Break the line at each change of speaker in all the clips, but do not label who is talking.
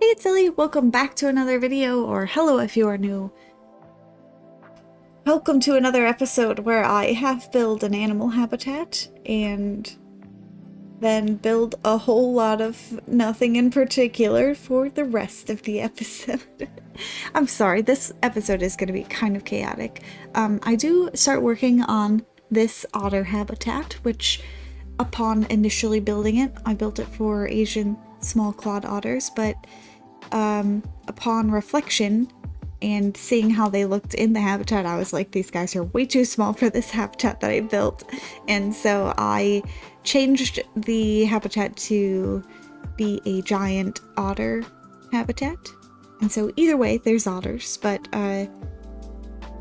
Hey, it's Ellie. Welcome back to another video, or hello if you are new. Welcome to another episode where I have built an animal habitat and then build a whole lot of nothing in particular for the rest of the episode. I'm sorry, this episode is going to be kind of chaotic. I do start working on this otter habitat, which upon initially building it, I built it for Asian small-clawed otters, but upon reflection and seeing how they looked in the habitat, I was like, these guys are way too small for this habitat that I built. And so I changed the habitat to be a giant otter habitat. And so either way, there's otters, but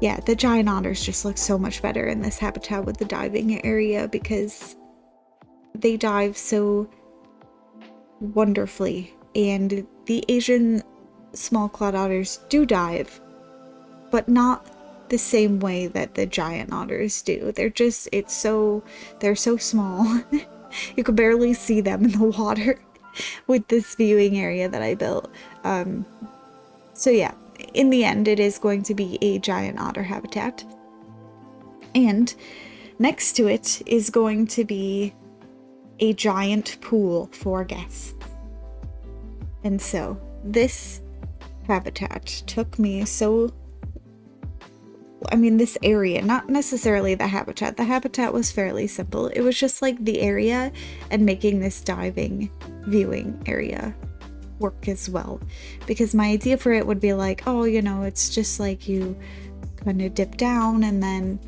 yeah, the giant otters just look so much better in this habitat with the diving area because they dive so wonderfully. And the Asian small-clawed otters do dive, but not the same way that the giant otters do. They're so small. You can barely see them in the water with this viewing area that I built. So yeah, in the end, it is going to be a giant otter habitat. And next to it is going to be a giant pool for guests. And so this habitat took me this area, not necessarily the habitat. The habitat was fairly simple. It was just like the area and making this diving viewing area work as well. Because my idea for it would be like, oh, you know, it's just like you kind of dip down and then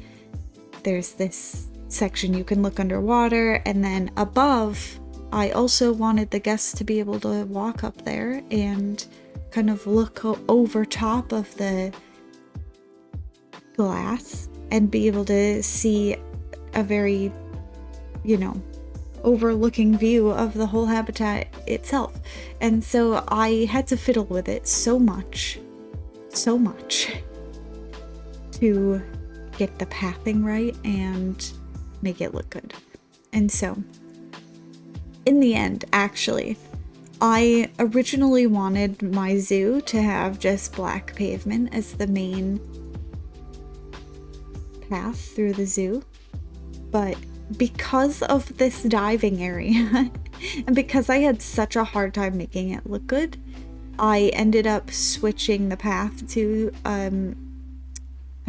there's this section you can look underwater, and then above I also wanted the guests to be able to walk up there and kind of look over top of the glass and be able to see a very, overlooking view of the whole habitat itself. And so I had to fiddle with it so much to get the pathing right and make it look good. And so in the end, actually, I originally wanted my zoo to have just black pavement as the main path through the zoo, but because of this diving area and because I had such a hard time making it look good, I ended up switching the path to I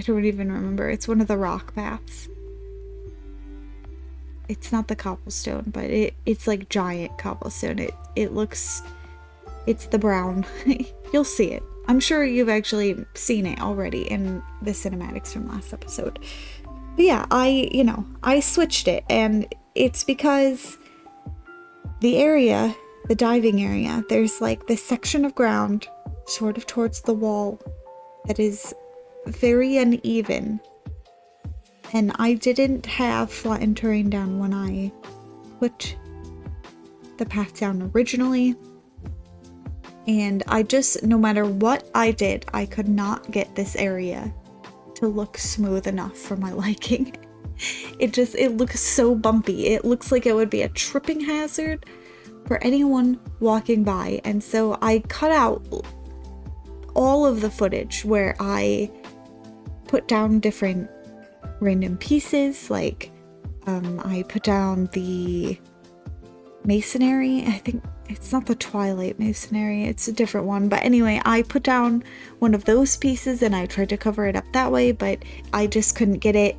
don't even remember, it's one of the rock paths. It's not the cobblestone, but it's like giant cobblestone. It's the brown. You'll see it. I'm sure you've actually seen it already in the cinematics from last episode. But yeah, I switched it, and it's because the diving area, there's like this section of ground sort of towards the wall that is very uneven. And I didn't have flattened terrain down when I put the path down originally. And I just, no matter what I did, I could not get this area to look smooth enough for my liking. It looks so bumpy. It looks like it would be a tripping hazard for anyone walking by. And so I cut out all of the footage where I put down different random pieces, like I put down the masonry. I think it's not the twilight masonry, it's a different one, but anyway, I put down one of those pieces and I tried to cover it up that way, but I just couldn't get it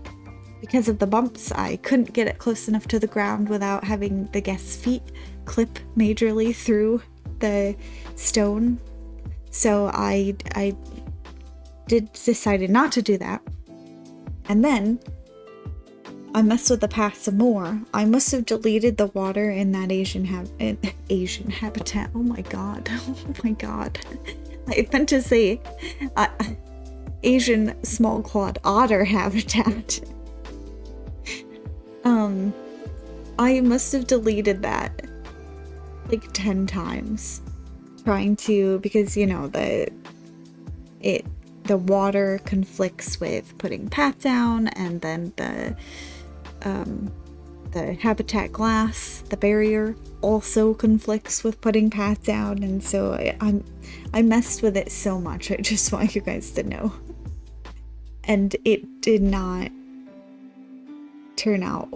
because of the bumps. I couldn't get it close enough to the ground without having the guests' feet clip majorly through the stone. So I decided not to do that. And then I messed with the path some more. I must have deleted the water in that Asian habitat. Oh my god. Oh my god. I meant to say Asian small-clawed otter habitat. I must have deleted that like 10 times trying to, because the water conflicts with putting path down, and then the habitat glass, the barrier, also conflicts with putting path down, and so I messed with it so much. I just want you guys to know. And it did not turn out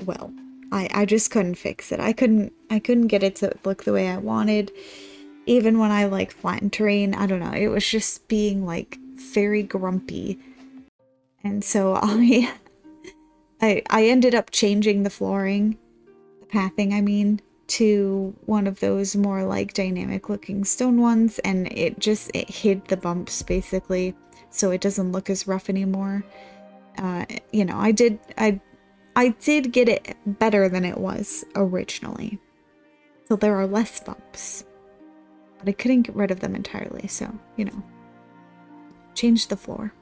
well. I just couldn't fix it. I couldn't get it to look the way I wanted. Even when I like flattened terrain, I don't know, it was just being like very grumpy. And so I ended up changing the flooring, the pathing I mean, to one of those more like dynamic looking stone ones, and it hid the bumps basically, so it doesn't look as rough anymore. You know, I did get it better than it was originally. So there are less bumps. But I couldn't get rid of them entirely, so, you know. Change the floor.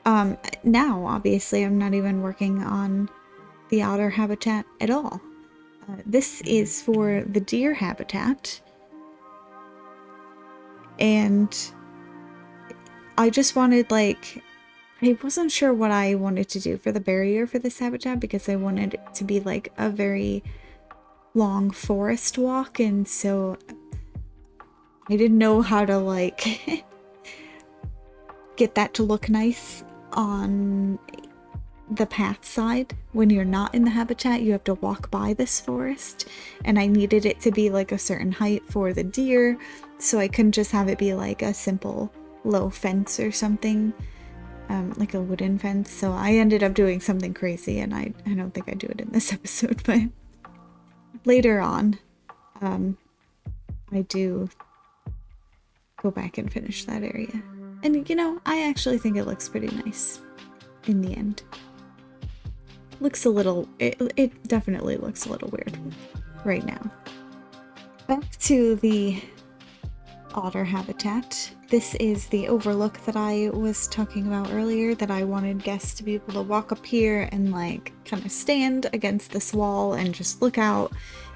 Now, obviously, I'm not even working on the otter habitat at all. This is for the deer habitat. And I just wanted, like, I wasn't sure what I wanted to do for the barrier for this habitat because I wanted it to be like a very long forest walk, and so I didn't know how to like get that to look nice on the path side. When you're not in the habitat, you have to walk by this forest, and I needed it to be like a certain height for the deer, so I couldn't just have it be like a simple low fence or something. Like a wooden fence. So I ended up doing something crazy, and I don't think I do it in this episode, but later on, I do go back and finish that area. And you know, I actually think it looks pretty nice in the end. Looks a little, it definitely looks a little weird right now. Back to the otter habitat. This is the overlook that I was talking about earlier, that I wanted guests to be able to walk up here and like kind of stand against this wall and just look out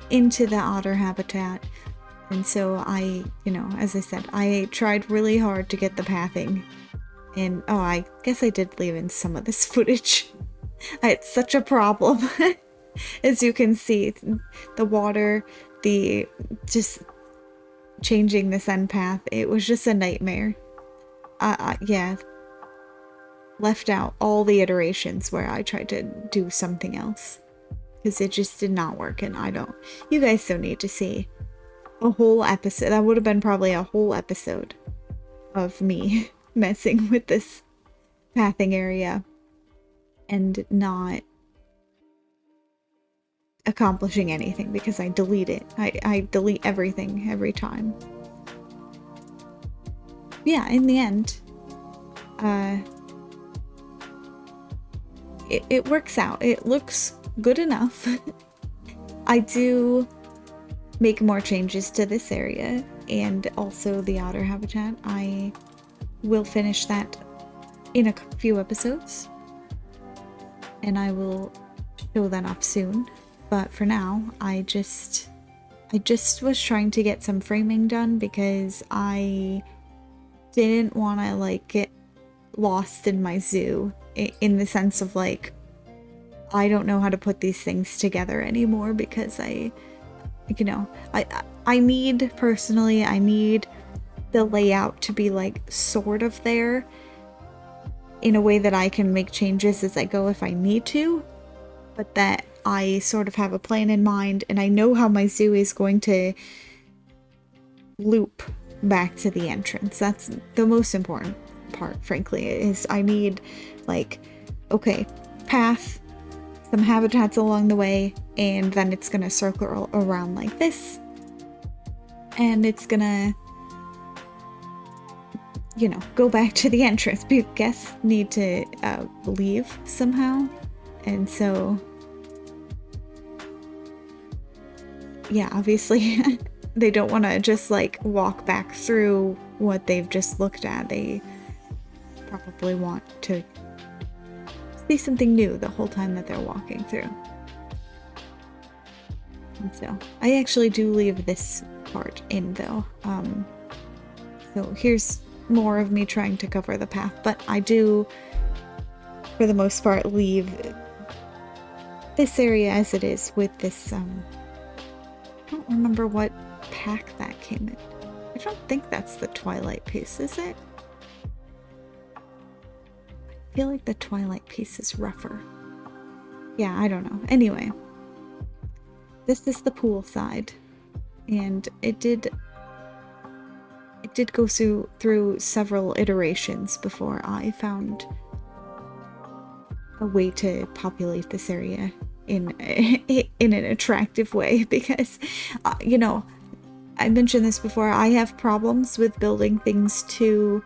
into the otter habitat. And so I, you know, as I said, I tried really hard to get the pathing, and oh, I guess I did leave in some of this footage. I had such a problem. As you can see, the water, the just changing the sun path, it was just a nightmare. Yeah, left out all the iterations where I tried to do something else because it just did not work. And you guys don't need to see a whole episode. That would have been probably a whole episode of me messing with this pathing area and not accomplishing anything because I delete it. I delete everything every time. Yeah, in the end, it works out. It looks good enough. I do make more changes to this area and also the otter habitat. I will finish that in a few episodes, and I will show that off soon. But for now, I just was trying to get some framing done because I didn't want to like get lost in my zoo in the sense of like, I don't know how to put these things together anymore because I need, personally, I need the layout to be like sort of there in a way that I can make changes as I go if I need to, but that I sort of have a plan in mind, and I know how my zoo is going to loop back to the entrance. That's the most important part, frankly, is I need like, okay, path, some habitats along the way, and then it's gonna circle around like this, and it's gonna, you know, go back to the entrance. But guests need to leave somehow, and so yeah, obviously they don't want to just like walk back through what they've just looked at. They probably want to see something new the whole time that they're walking through. And so I actually do leave this part in though. So here's more of me trying to cover the path, but I do for the most part leave this area as it is with this, I don't remember what pack that came in. I don't think that's the Twilight piece, is it? I feel like the Twilight piece is rougher. Yeah, I don't know. Anyway, this is the pool side, and it did go through several iterations before I found a way to populate this area in an attractive way, because you know, I mentioned this before, I have problems with building things too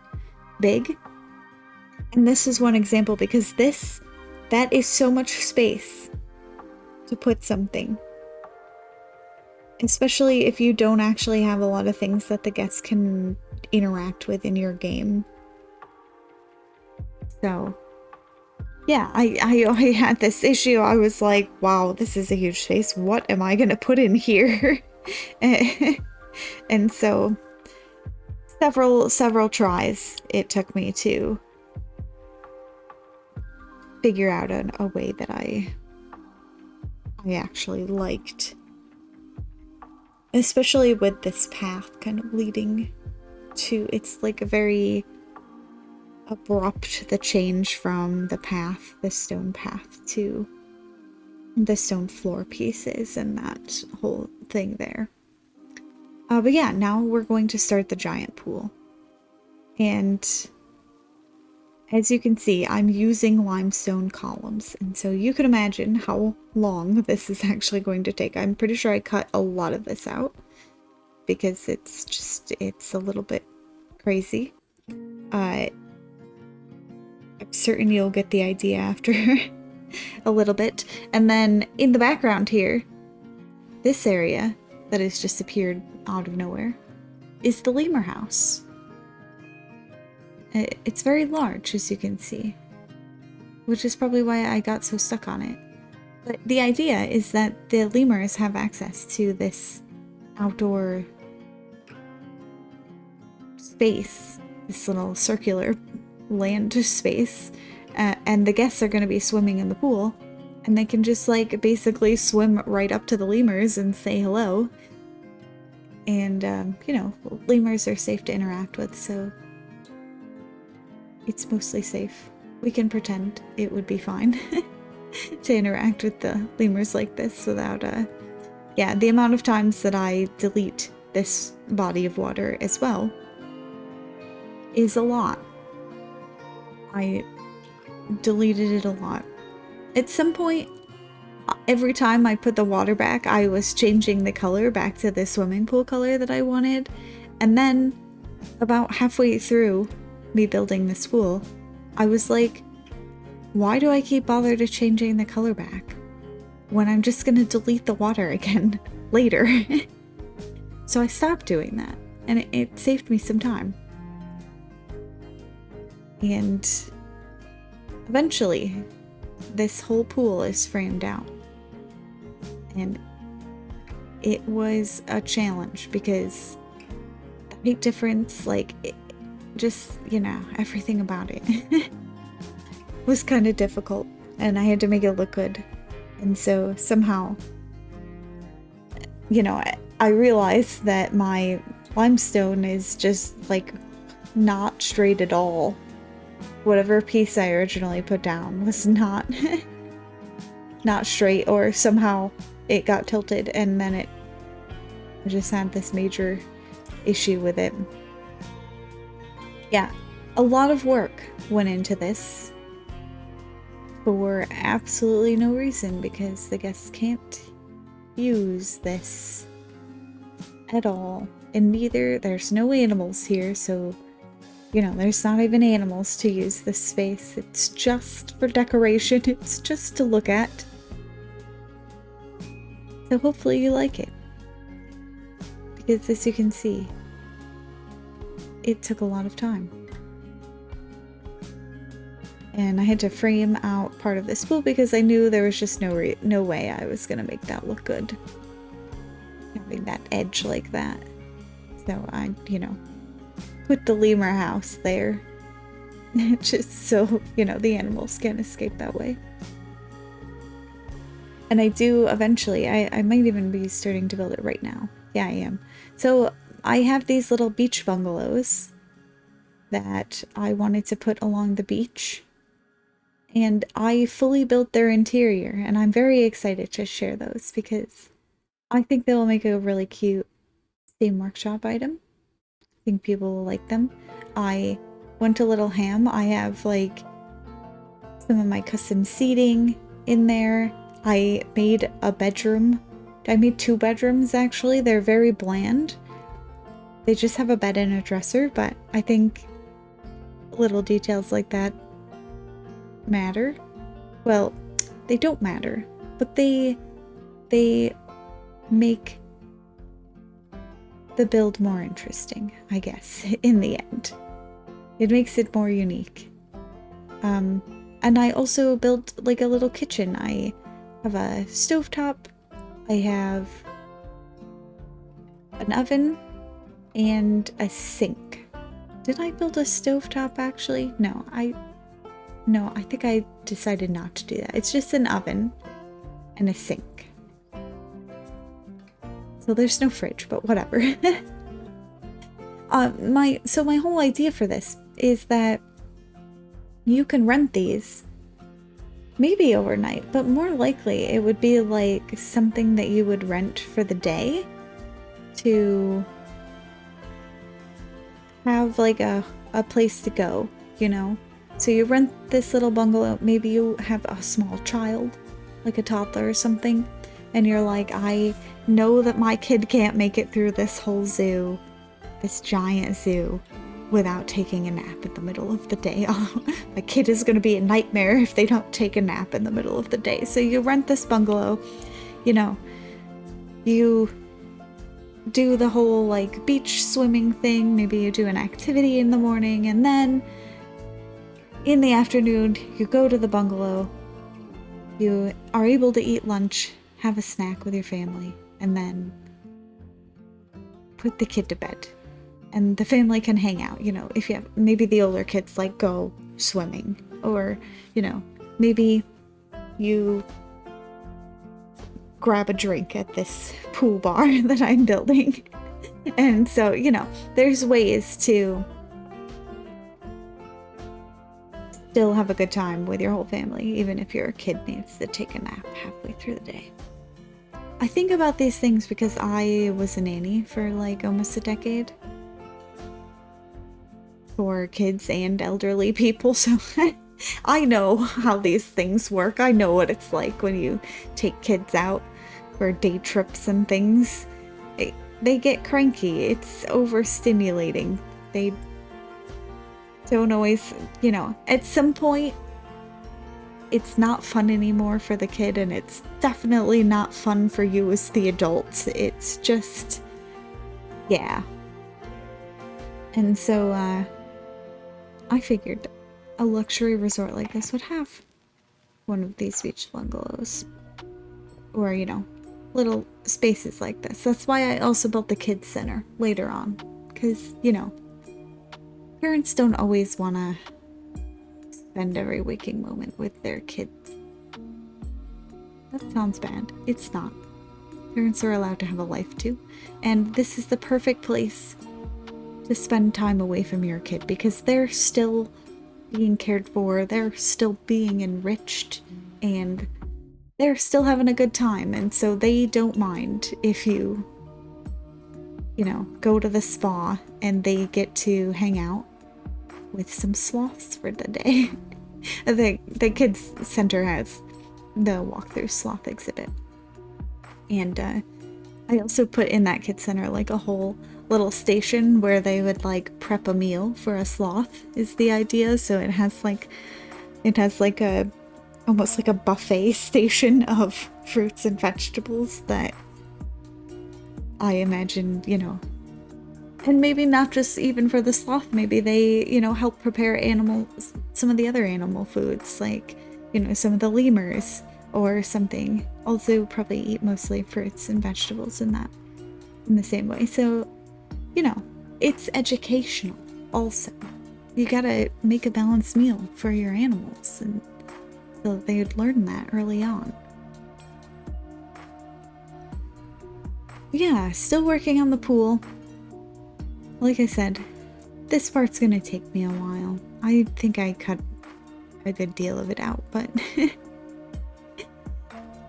big, and this is one example, because that is so much space to put something, especially if you don't actually have a lot of things that the guests can interact with in your game. So yeah, I had this issue. I was like, wow, this is a huge space. What am I gonna put in here? And so several tries it took me to figure out a way that I actually liked. Especially with this path kind of leading to, it's like a very abrupt, the change from the path, the stone path, to the stone floor pieces and that whole thing there. But yeah, now we're going to start the giant pool. And as you can see, I'm using limestone columns, and so you can imagine how long this is actually going to take. I'm pretty sure I cut a lot of this out because it's a little bit crazy. I'm certain you'll get the idea after a little bit. And then in the background here, this area that has just appeared out of nowhere is the lemur house. It's very large, as you can see, which is probably why I got so stuck on it. But the idea is that the lemurs have access to this outdoor space, this little circular land space, and the guests are going to be swimming in the pool, and they can just like basically swim right up to the lemurs and say hello. And you know, lemurs are safe to interact with, so it's mostly safe. We can pretend it would be fine to interact with the lemurs like this without yeah, the amount of times that I delete this body of water as well is a lot. I deleted it a lot. At some point, every time I put the water back, I was changing the color back to the swimming pool color that I wanted. And then about halfway through me building this pool, I was like, why do I keep bothering to changing the color back when I'm just gonna delete the water again later? So I stopped doing that, and it saved me some time. And eventually, this whole pool is framed out. And it was a challenge because the height difference, like, just, you know, everything about it was kind of difficult, and I had to make it look good. And so somehow, you know, I realized that my limestone is just like not straight at all. Whatever piece I originally put down was not straight, or somehow it got tilted, and then I just had this major issue with it. Yeah, a lot of work went into this for absolutely no reason, because the guests can't use this at all. And there's no animals here, so, you know, there's not even animals to use this space. It's just for decoration. It's just to look at. So hopefully you like it, because as you can see, it took a lot of time. And I had to frame out part of this pool because I knew there was just no way I was gonna make that look good, having that edge like that. So I, you know, put the lemur house there just so, you know, the animals can't escape that way. And I do eventually, I might even be starting to build it right now. Yeah, I am. So I have these little beach bungalows that I wanted to put along the beach. And I fully built their interior, and I'm very excited to share those because I think they will make a really cute Steam Workshop item. I think people will like them. I went a little ham. I have like some of my custom seating in there. I made a bedroom. I made 2 bedrooms actually. They're very bland. They just have a bed and a dresser, but I think little details like that matter. Well, they don't matter, but they make the build more interesting, I guess, in the end. It makes it more unique. And I also built like a little kitchen. I have a stovetop, I have an oven, and a sink. Did I build a stovetop actually? No, I think I decided not to do that. It's just an oven and a sink. So there's no fridge, but whatever. So my whole idea for this is that you can rent these maybe overnight, but more likely it would be like something that you would rent for the day to have like a place to go, you know? So you rent this little bungalow, maybe you have a small child, like a toddler or something, and you're like, I know that my kid can't make it through this whole zoo, this giant zoo, without taking a nap in the middle of the day. Oh, my kid is going to be a nightmare if they don't take a nap in the middle of the day. So you rent this bungalow, you know, you do the whole like beach swimming thing, maybe you do an activity in the morning, and then in the afternoon you go to the bungalow, you are able to eat lunch, have a snack with your family, and then put the kid to bed. And the family can hang out, you know, if you have, maybe the older kids like go swimming, or, you know, maybe you grab a drink at this pool bar that I'm building. And so, you know, there's ways to still have a good time with your whole family, even if your kid needs to take a nap halfway through the day. I think about these things because I was a nanny for like almost a decade. For kids and elderly people, so I know how these things work. I know what it's like when you take kids out for day trips and things. They get cranky. It's overstimulating. They don't always, you know, at some point it's not fun anymore for the kid, and it's definitely not fun for you as the adult. It's just, yeah. And so, I figured a luxury resort like this would have one of these beach bungalows. Or, you know, little spaces like this. That's why I also built the kids center later on. Because, you know, parents don't always want to spend every waking moment with their kids. That sounds bad. It's not. Parents are allowed to have a life too. And this is the perfect place to spend time away from your kid, because they're still being cared for, they're still being enriched, and they're still having a good time, and so they don't mind if you know, go to the spa and they get to hang out with some sloths for the day. The kids center has the walk-through sloth exhibit, and I also put in that kids center like a whole little station where they would like prep a meal for a sloth is the idea. So it has like a almost like a buffet station of fruits and vegetables that I imagine, you know, and maybe not just even for the sloth, maybe they, you know, help prepare some of the other animal foods, like, you know, some of the lemurs or something. Also probably eat mostly fruits and vegetables in the same way. So, you know, it's educational also. You gotta make a balanced meal for your animals, and so they would learn that early on. yeah, still working on the pool. Like I said, this part's gonna take me a while. I think I cut a good deal of it out, but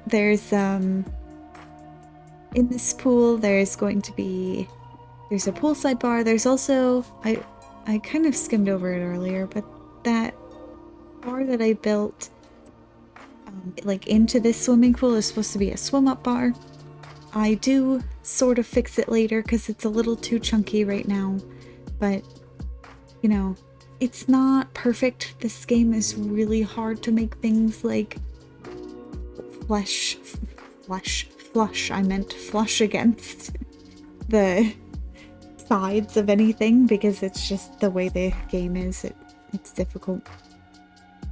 there's in this pool there's going to be there's a poolside bar. There's also I kind of skimmed over it earlier, but that bar that I built like into this swimming pool is supposed to be a swim up bar. I do sort of fix it later because it's a little too chunky right now, but you know, it's not perfect. This game is really hard to make things like flush against the sides of anything, because it's just the way the game is. It's difficult.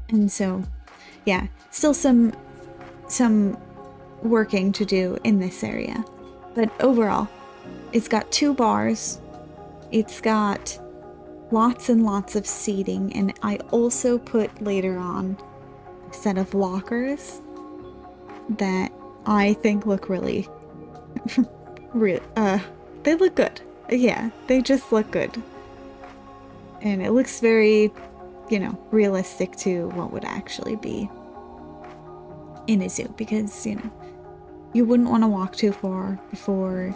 And so yeah, still some working to do in this area, but overall it's got 2 bars, it's got lots and lots of seating, and I also put later on a set of lockers that I think look really they look good. Yeah, they just look good. And it looks very, you know, realistic to what would actually be in a zoo, because, you know, you wouldn't want to walk too far before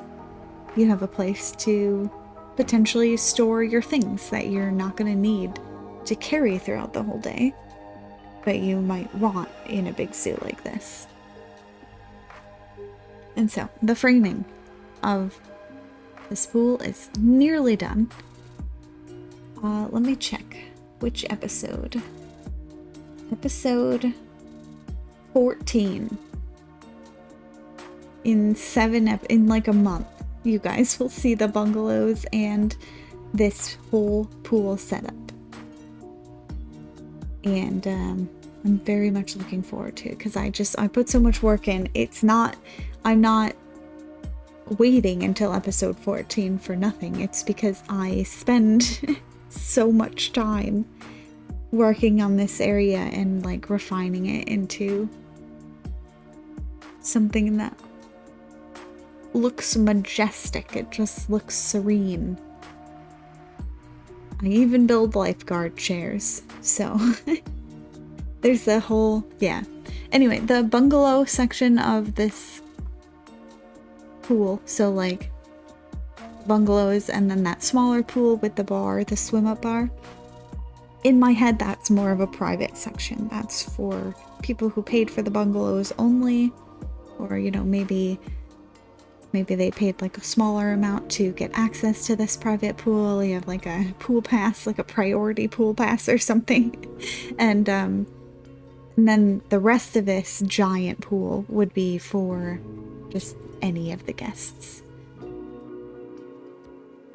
you have a place to potentially store your things that you're not going to need to carry throughout the whole day, but you might want in a big zoo like this. And so the framing of this pool is nearly done. Let me check which episode. Episode 14. In like a month, you guys will see the bungalows and this whole pool setup. And I'm very much looking forward to it, because I put so much work in. I'm not waiting until episode 14 for nothing. It's because I spend so much time working on this area and like refining it into something that looks majestic. It just looks serene. I even build lifeguard chairs, so there's a whole, yeah. Anyway, the bungalow section of this pool, so like bungalows and then that smaller pool with the bar, the swim up bar, in my head that's more of a private section. That's for people who paid for the bungalows only, or, you know, maybe they paid like a smaller amount to get access to this private pool. You have like a pool pass, like a priority pool pass or something. And then the rest of this giant pool would be for just any of the guests.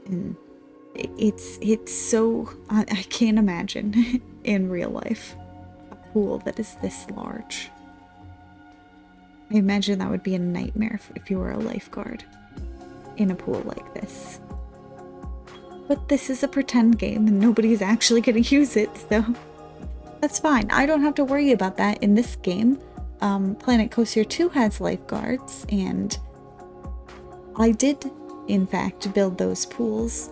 And it's so, I can't imagine in real life a pool that is this large. I imagine that would be a nightmare if you were a lifeguard in a pool like this. But this is a pretend game and nobody's actually going to use it, so that's fine. I don't have to worry about that in this game. Planet Coaster 2 has lifeguards, and I did, in fact, build those pools.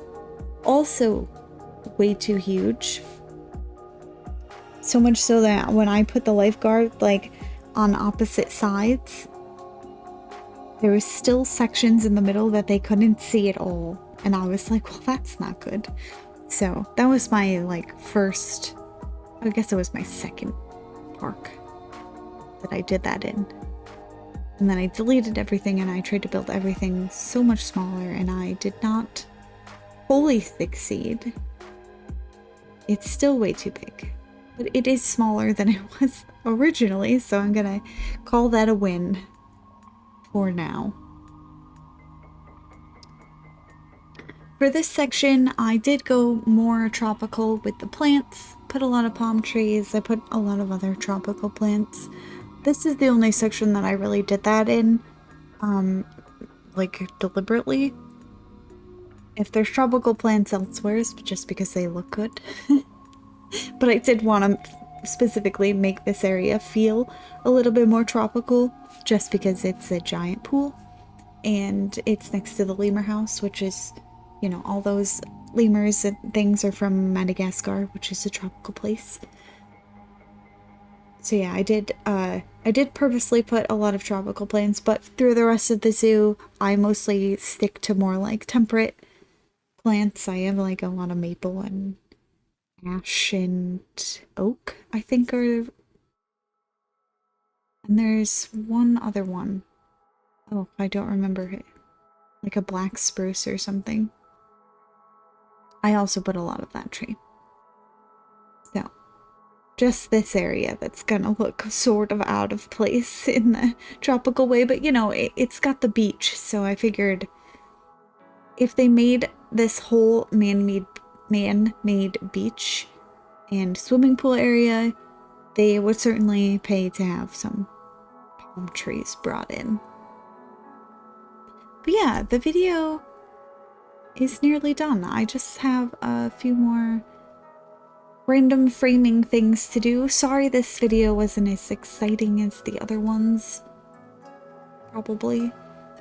Also way too huge. So much so that when I put the lifeguard, like, on opposite sides, there was still sections in the middle that they couldn't see at all, and I was like, well, that's not good. So that was my like first, I guess it was my second park that I did that in, and then I deleted everything and I tried to build everything so much smaller, and I did not wholly succeed. It's still way too big, but it is smaller than it was originally, so I'm gonna call that a win for now. For this section, I did go more tropical with the plants, put a lot of palm trees, I put a lot of other tropical plants. This is the only section that I really did that in, like, deliberately. If there's tropical plants elsewhere, it's just because they look good. But I did want to specifically make this area feel a little bit more tropical, just because it's a giant pool. and it's next to the lemur house, which is, you know, all those lemurs and things are from Madagascar, which is a tropical place. So yeah, I did purposely put a lot of tropical plants, but through the rest of the zoo, I mostly stick to more like temperate plants. I have like a lot of maple and ash and oak, I think, are, and there's one other one. Oh, I don't remember it. Like a black spruce or something. I also put a lot of that tree. So, just this area that's gonna look sort of out of place in the tropical way, but you know, it's got the beach, so I figured if they made this whole man-made beach and swimming pool area, they would certainly pay to have some palm trees brought in. But yeah, the video is nearly done. I just have a few more random framing things to do. Sorry this video wasn't as exciting as the other ones. Probably.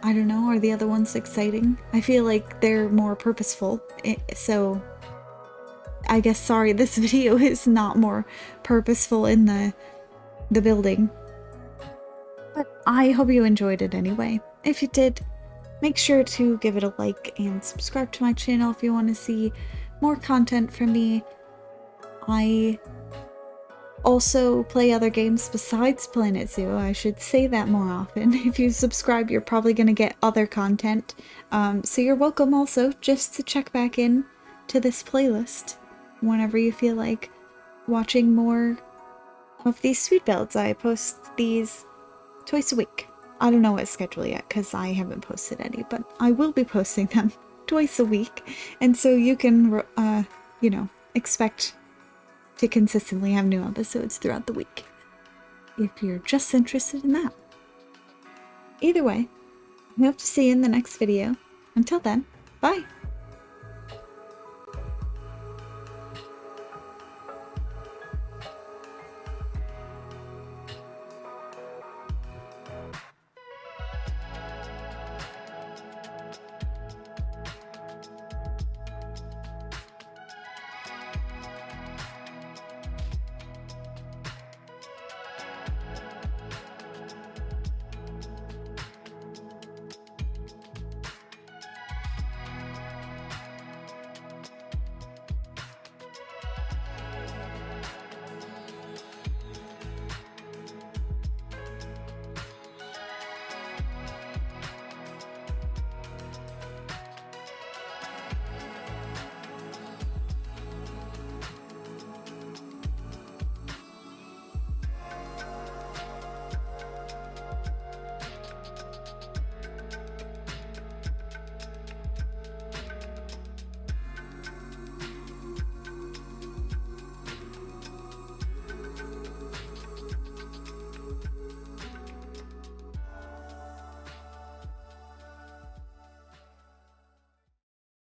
I don't know, are the other ones exciting? I feel like they're more purposeful, so I guess sorry this video is not more purposeful in the building. But I hope you enjoyed it anyway. If you did, make sure to give it a like and subscribe to my channel if you want to see more content from me. I also play other games besides Planet Zoo. I should say that more often. If you subscribe, you're probably going to get other content. So you're welcome also just to check back in to this playlist whenever you feel like watching more of these sweet builds. I post these twice a week. I don't know what schedule yet because I haven't posted any, but I will be posting them twice a week. And so you can, you know, expect to consistently have new episodes throughout the week if you're just interested in that. Either way, I hope to see you in the next video. Until then, bye!